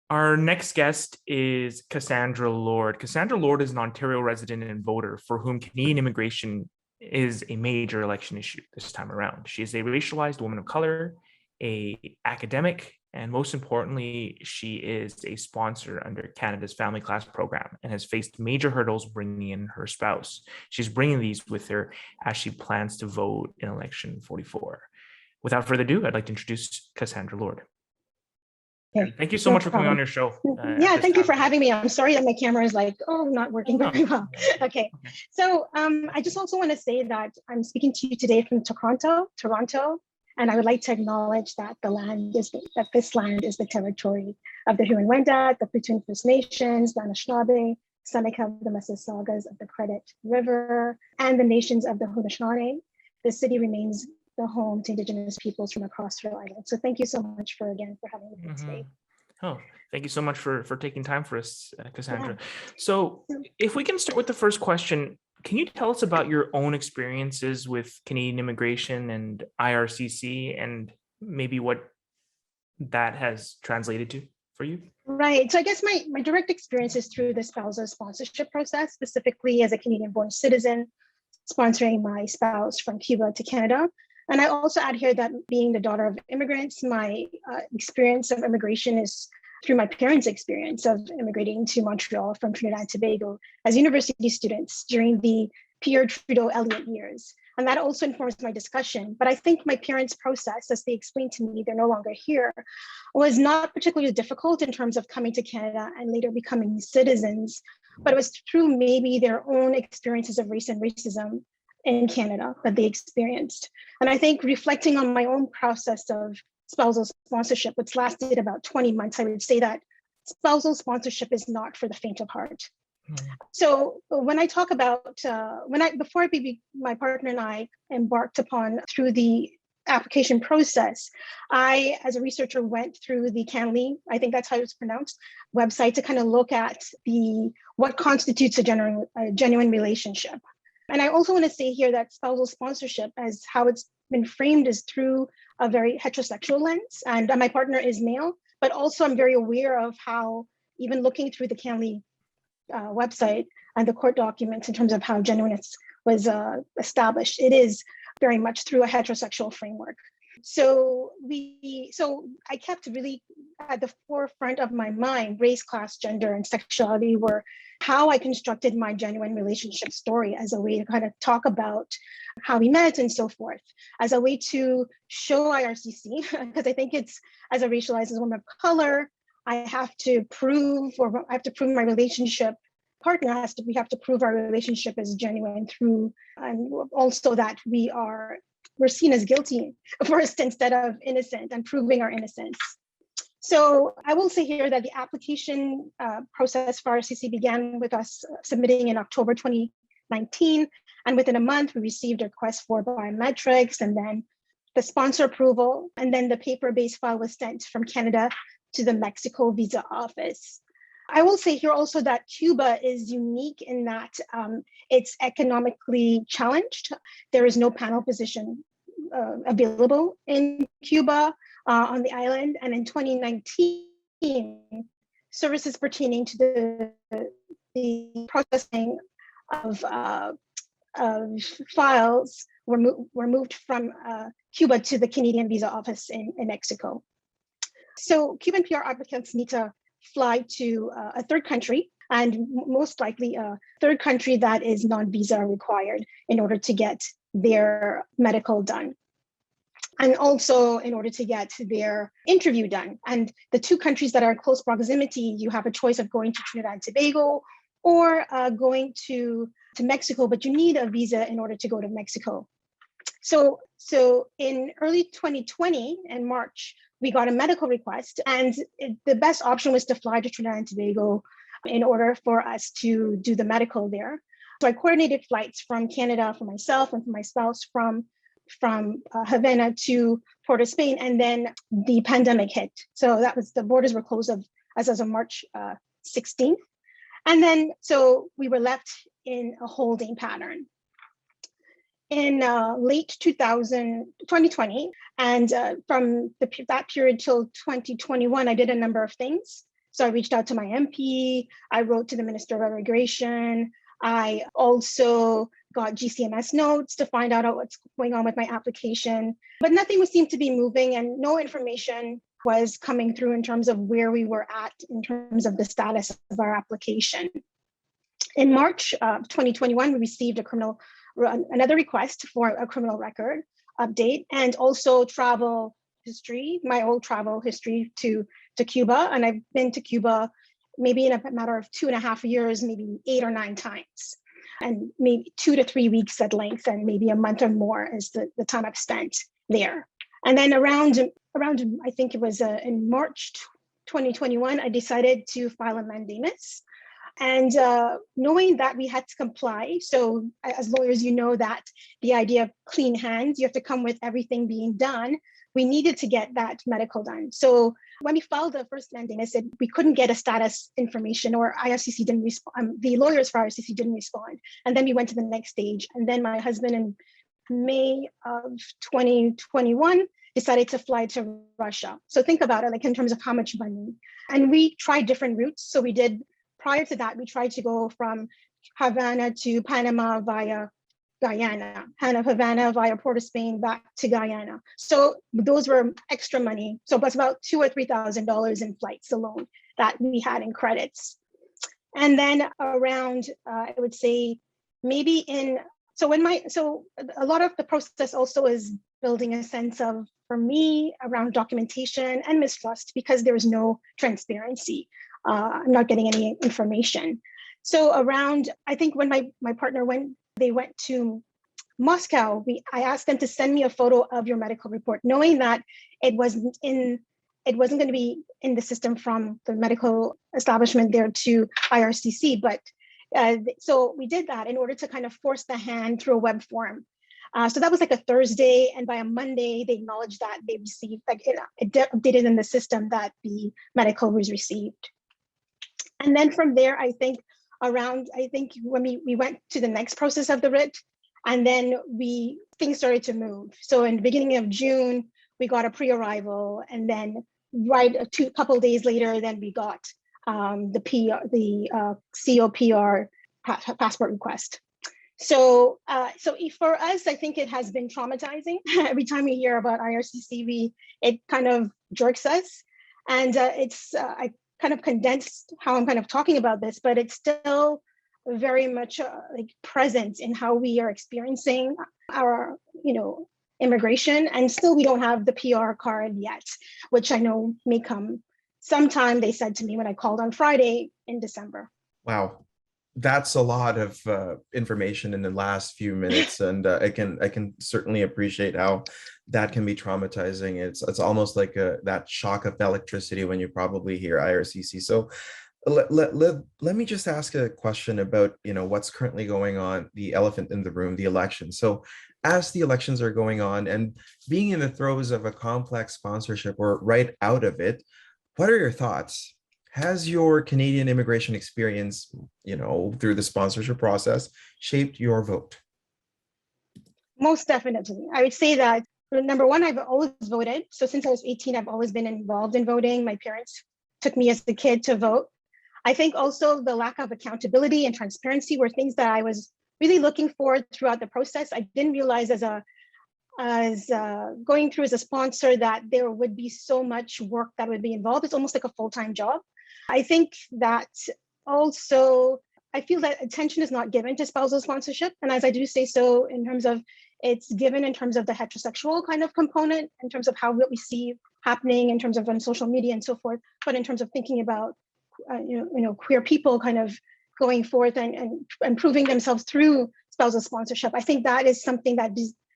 Our next guest is Cassandra Lord. Cassandra Lord is an Ontario resident and voter for whom Canadian immigration is a major election issue this time around. She is a racialized woman of color, an academic, and most importantly, she is a sponsor under Canada's Family Class program and has faced major hurdles bringing in her spouse. She's bringing these with her as she plans to vote in election 44. Without further ado, I'd like to introduce Cassandra Lord. Okay. Thank you so much for coming on your show. Yeah, thank you for having me. I'm sorry that my camera is not working very well. Okay. So I just also want to say that I'm speaking to you today from Toronto, and I would like to acknowledge that this land is the territory of the Huron-Wendat, the Petun First Nations, the Anishinaabe, Seneca, the Mississaugas of the Credit River, and the nations of the Haudenosaunee. The city remains the home to Indigenous peoples from across Rhode Island. So thank you so much for having me today. Oh, thank you so much for taking time for us, Cassandra. Yeah. So if we can start with the first question, can you tell us about your own experiences with Canadian immigration and IRCC and maybe what that has translated to for you? Right. So I guess my direct experience is through the spousal sponsorship process, specifically as a Canadian-born citizen, sponsoring my spouse from Cuba to Canada. And I also add here that being the daughter of immigrants, my experience of immigration is through my parents' experience of immigrating to Montreal from Trinidad and Tobago as university students during the Pierre Trudeau-Elliott years. And that also informs my discussion. But I think my parents' process, as they explained to me, they're no longer here, was not particularly difficult in terms of coming to Canada and later becoming citizens, but it was through maybe their own experiences of race and racism in Canada that they experienced. And I think reflecting on my own process of spousal sponsorship, which lasted about 20 months, I would say that spousal sponsorship is not for the faint of heart. So when I talk about, before my partner and I embarked upon through the application process, I, as a researcher, went through the CanLI, I think that's how it's pronounced, website to kind of look at what constitutes a genuine relationship. And I also want to say here that spousal sponsorship, as how it's been framed, is through a very heterosexual lens. And my partner is male, but also I'm very aware of how, even looking through the CanLI website and the court documents in terms of how genuineness was established, it is very much through a heterosexual framework. So I kept really at the forefront of my mind, race, class, gender, and sexuality were how I constructed my genuine relationship story as a way to kind of talk about how we met and so forth, as a way to show IRCC, because I think it's, as a racialized woman of color, I have to prove my relationship partner we have to prove our relationship is genuine through, and also that we're seen as guilty first instead of innocent, and proving our innocence. So I will say here that the application process for RCC began with us submitting in October 2019. And within a month, we received a request for biometrics and then the sponsor approval. And then the paper-based file was sent from Canada to the Mexico visa office. I will say here also that Cuba is unique in that it's economically challenged. There is no panel position available in Cuba on the island. And in 2019, services pertaining to the processing of files were moved from Cuba to the Canadian visa office in Mexico. So Cuban PR applicants need to fly to a third country, and most likely a third country that is non-visa required in order to get their medical done. And also in order to get their interview done. And the two countries that are in close proximity, you have a choice of going to Trinidad and Tobago or going to Mexico, but you need a visa in order to go to Mexico. So in early 2020, in March, we got a medical request, and the best option was to fly to Trinidad and Tobago in order for us to do the medical there. So I coordinated flights from Canada for myself and for my spouse from Havana to Port of Spain, and then the pandemic hit. So the borders were closed as of March 16th. And then, so we were left in a holding pattern. in late 2020. And from that period till 2021, I did a number of things. So I reached out to my MP, I wrote to the Minister of Immigration, I also got GCMS notes to find out what's going on with my application, but nothing seemed to be moving and no information was coming through in terms of where we were at in terms of the status of our application. In March of 2021, we received another request for a criminal record update and also travel history, my old travel history to Cuba. And I've been to Cuba maybe in a matter of 2.5 years, maybe 8 or 9 times, and maybe 2 to 3 weeks at length, and maybe a month or more is the time I've spent there. And then around I think it was in March 2021, I decided to file a mandamus. And knowing that we had to comply, so as lawyers, you know that the idea of clean hands, you have to come with everything being done. We needed to get that medical done. So when we filed the first mandamus, we couldn't get a status information, or IRCC didn't respond. The lawyers for IRCC didn't respond. And then we went to the next stage. And then my husband in May of 2021 decided to fly to Russia. So think about it, like in terms of how much money. And we tried different routes. So we did, prior to that, we tried to go from Havana to Panama via Guyana, Havana via Port of Spain back to Guyana. So those were extra money. So that's about $2,000 or $3,000 in flights alone that we had in credits. And then around, I would say maybe so a lot of the process also is building a sense of, for me, around documentation and mistrust, because there's no transparency. I'm not getting any information. So around, I think when my partner they went to Moscow, I asked them to send me a photo of your medical report, knowing that it wasn't going to be in the system from the medical establishment there to IRCC. But so we did that in order to kind of force the hand through a web form. So that was like a Thursday, and by a Monday, they acknowledged that they received, like it updated in the system that the medical was received. And then from there, I think when we went to the next process of the writ, and then things started to move. So in the beginning of June, we got a pre-arrival, and then a couple days later, then we got the COPR passport request. So for us, I think it has been traumatizing. Every time we hear about IRCC, it kind of jerks us, and I kind of condensed how I'm kind of talking about this, but it's still very much like present in how we are experiencing our, immigration. And still we don't have the PR card yet, which I know may come sometime, they said to me when I called on Friday in December. Wow. That's a lot of information in the last few minutes, and I can certainly appreciate how that can be traumatizing. It's almost like that shock of electricity when you probably hear IRCC. So let me just ask a question about what's currently going on, the elephant in the room, the election. So as the elections are going on and being in the throes of a complex sponsorship or right out of it, what are your thoughts? Has your Canadian immigration experience, through the sponsorship process, shaped your vote? Most definitely. I would say that, number one, I've always voted. So since I was 18, I've always been involved in voting. My parents took me as a kid to vote. I think also the lack of accountability and transparency were things that I was really looking for throughout the process. I didn't realize as going through as a sponsor that there would be so much work that would be involved. It's almost like a full-time job. I think that also, I feel that attention is not given to spousal sponsorship. And as I do say so, in terms of it's given in terms of the heterosexual kind of component, in terms of what we see happening in terms of on social media and so forth, but in terms of thinking about, queer people kind of going forth and proving themselves through spousal sponsorship. I think that is something that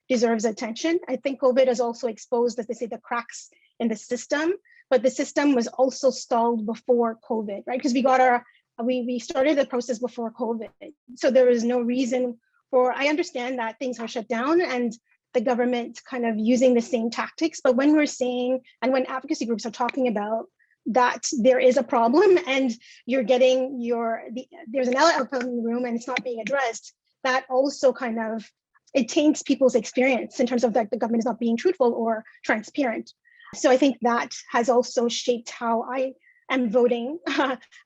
deserves attention. I think COVID has also exposed, as they say, the cracks in the system. But the system was also stalled before COVID, right? Because we started the process before COVID. So there was no reason I understand that things are shut down and the government kind of using the same tactics. But when we're saying, and when advocacy groups are talking about that there is a problem and you're getting there's an elephant in the room and it's not being addressed, that also kind of it taints people's experience in terms of that the government is not being truthful or transparent. So I think that has also shaped how I am voting,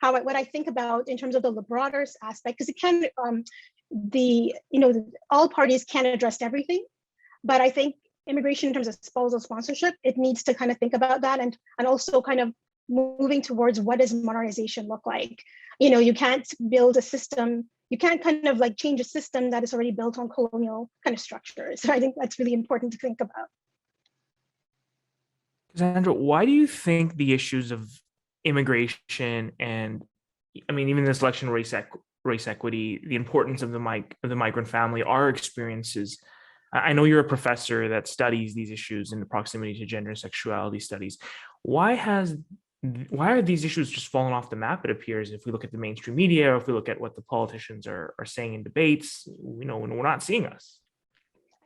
what I think about in terms of the broader aspect, because it can, all parties can't address everything, but I think immigration in terms of spousal sponsorship, it needs to kind of think about that and also kind of moving towards what does modernization look like. You can't build a system, you can't kind of like change a system that is already built on colonial kind of structures. So I think that's really important to think about. Cassandra, why do you think the issues of immigration and, I mean, even this election, race equity, the importance of the migrant family, our experiences? I know you're a professor that studies these issues in the proximity to gender and sexuality studies. Why are these issues just fallen off the map, it appears, if we look at the mainstream media, or if we look at what the politicians are saying in debates? We're not seeing us.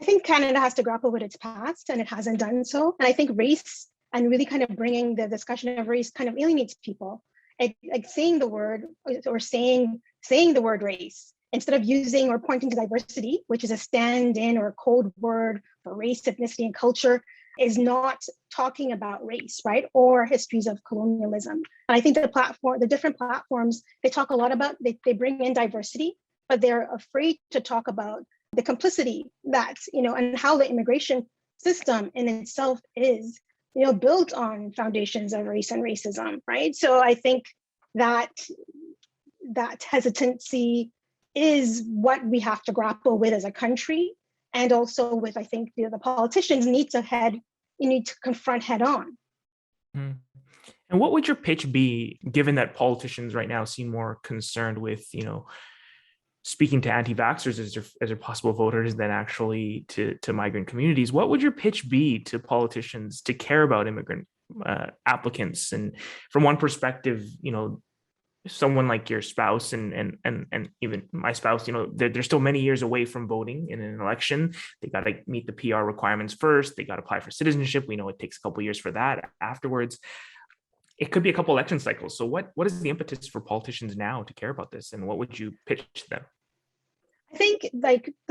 I think Canada has to grapple with its past, and it hasn't done so. And I think race and really kind of bringing the discussion of race kind of alienates people. Like saying the word or saying the word race instead of using or pointing to diversity, which is a stand-in or a code word for race, ethnicity, and culture, is not talking about race, right? Or histories of colonialism. And I think the different platforms, they talk a lot about, they bring in diversity, but they're afraid to talk about the complicity that, and how the immigration system in itself is, built on foundations of race and racism, right? So I think that hesitancy is what we have to grapple with as a country. And also with, I think, the politicians need to confront head on. And what would your pitch be, given that politicians right now seem more concerned with, speaking to anti-vaxxers as their possible voters than actually to migrant communities? What would your pitch be to politicians to care about immigrant applicants? And from one perspective, someone like your spouse and even my spouse, they're still many years away from voting in an election. They got to meet the PR requirements first. They got to apply for citizenship. We know it takes a couple of years for that. Afterwards, it could be a couple election cycles. So what is the impetus for politicians now to care about this? And what would you pitch to them? I think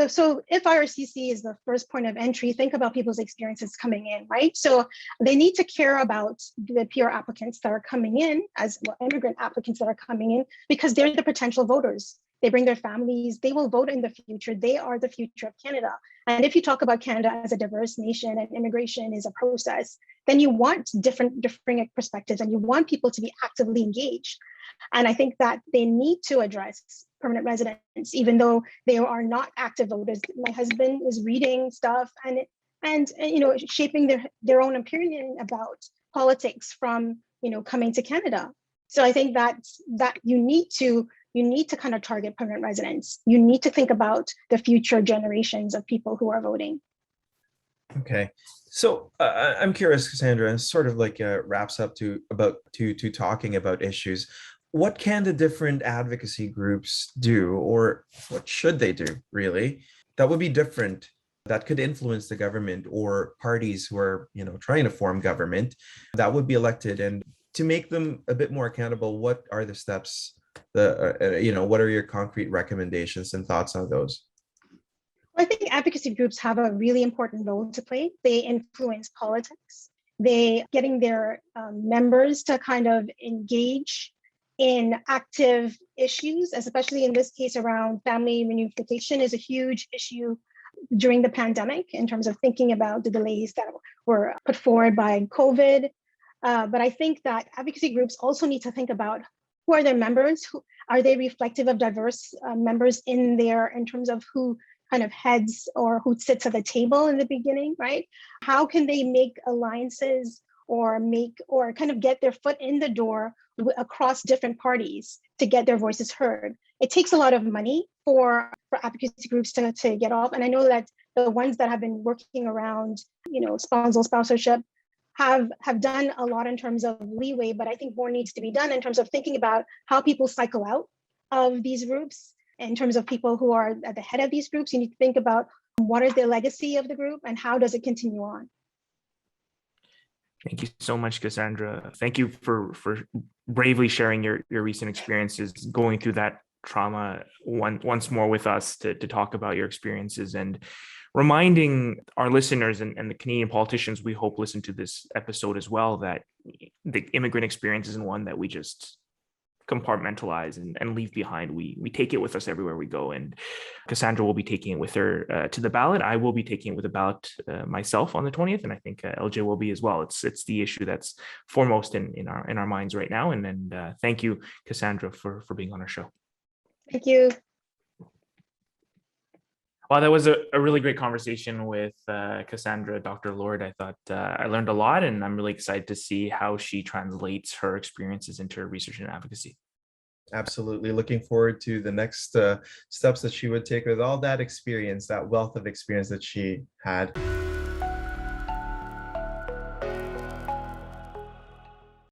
so if IRCC is the first point of entry, think about people's experiences coming in, right? So they need to care about the PR applicants that are coming in, as well, immigrant applicants that are coming in, because they're the potential voters. They bring their families, they will vote in the future. They are the future of Canada. And if you talk about Canada as a diverse nation and immigration is a process, then you want different perspectives and you want people to be actively engaged. And I think that they need to address permanent residents, even though they are not active voters. My husband is reading stuff and shaping their own opinion about politics from coming to Canada. So I think that you need to kind of target permanent residents. You need to think about the future generations of people who are voting. Okay, so I'm curious, Cassandra, and sort of like wraps up to talking about issues. What can the different advocacy groups do, or what should they do, really, that would be different, that could influence the government or parties who are, trying to form government that would be elected, and to make them a bit more accountable? What are the steps? What are your concrete recommendations and thoughts on those? I think advocacy groups have a really important role to play. They influence politics. They getting their members to kind of engage in active issues, especially in this case around family reunification, is a huge issue during the pandemic in terms of thinking about the delays that were put forward by COVID. But I think that advocacy groups also need to think about who are their members, who are they reflective of diverse members in terms of who kind of heads or who sits at the table in the beginning, right? How can they make alliances or kind of get their foot in the door across different parties to get their voices heard? It takes a lot of money for advocacy groups to get off. And I know that the ones that have been working around, spousal sponsorship have done a lot in terms of leeway, but I think more needs to be done in terms of thinking about how people cycle out of these groups. In terms of people who are at the head of these groups, you need to think about what is the legacy of the group and how does it continue on. Thank you so much, Cassandra. Thank you for bravely sharing your recent experiences, going through that trauma once more with us to talk about your experiences. And reminding our listeners and the Canadian politicians we hope listen to this episode as well, that the immigrant experience isn't one that we just compartmentalize and leave behind. We take it with us everywhere we go. And Cassandra will be taking it with her to the ballot. I will be taking it with the ballot myself on the 20th, and I think LJ will be as well. It's the issue that's foremost in our minds right now. And thank you, Cassandra, for being on our show. Thank you. Well, that was a really great conversation with Cassandra, Dr. Lord. I thought I learned a lot, and I'm really excited to see how she translates her experiences into her research and advocacy. Absolutely. Looking forward to the next steps that she would take with all that experience, that wealth of experience that she had.